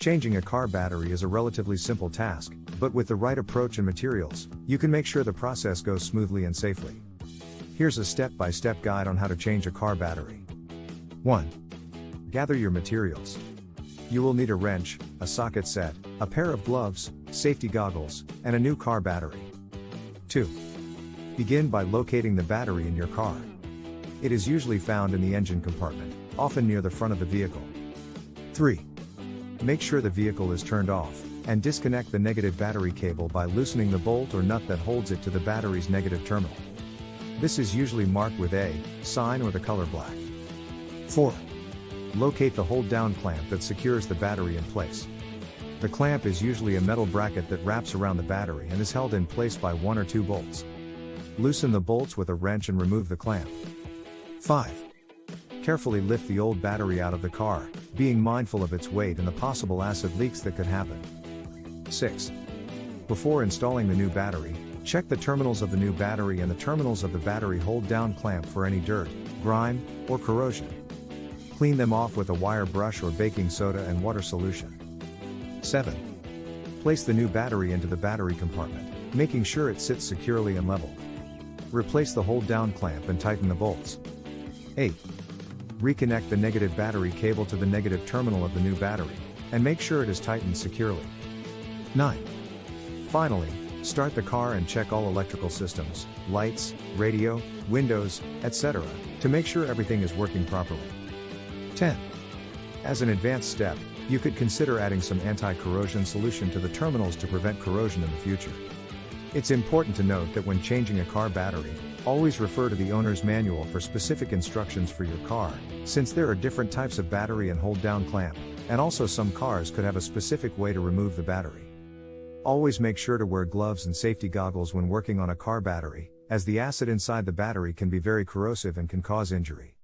Changing a car battery is a relatively simple task, but with the right approach and materials, you can make sure the process goes smoothly and safely. Here's a step-by-step guide on how to change a car battery. 1. Gather your materials. You will need a wrench, a socket set, a pair of gloves, safety goggles, and a new car battery. 2. Begin by locating the battery in your car. It is usually found in the engine compartment, often near the front of the vehicle. 3. Make sure the vehicle is turned off, and disconnect the negative battery cable by loosening the bolt or nut that holds it to the battery's negative terminal. This is usually marked with A sign or the color black. 4. Locate the hold-down clamp that secures the battery in place. The clamp is usually a metal bracket that wraps around the battery and is held in place by 1 or 2 bolts. Loosen the bolts with a wrench and remove the clamp. 5. Carefully lift the old battery out of the car, being mindful of its weight and the possible acid leaks that could happen. 6. Before installing the new battery, check the terminals of the new battery and the terminals of the battery hold-down clamp for any dirt, grime, or corrosion. Clean them off with a wire brush or baking soda and water solution. 7. Place the new battery into the battery compartment, making sure it sits securely and level. Replace the hold-down clamp and tighten the bolts. 8. Reconnect the negative battery cable to the negative terminal of the new battery, and make sure it is tightened securely. 9. Finally, start the car and check all electrical systems, lights, radio, windows, etc., to make sure everything is working properly. 10. As an advanced step, you could consider adding some anti-corrosion solution to the terminals to prevent corrosion in the future. It's important to note that when changing a car battery, always refer to the owner's manual for specific instructions for your car, since there are different types of battery and hold-down clamp, and also some cars could have a specific way to remove the battery. Always make sure to wear gloves and safety goggles when working on a car battery, as the acid inside the battery can be very corrosive and can cause injury.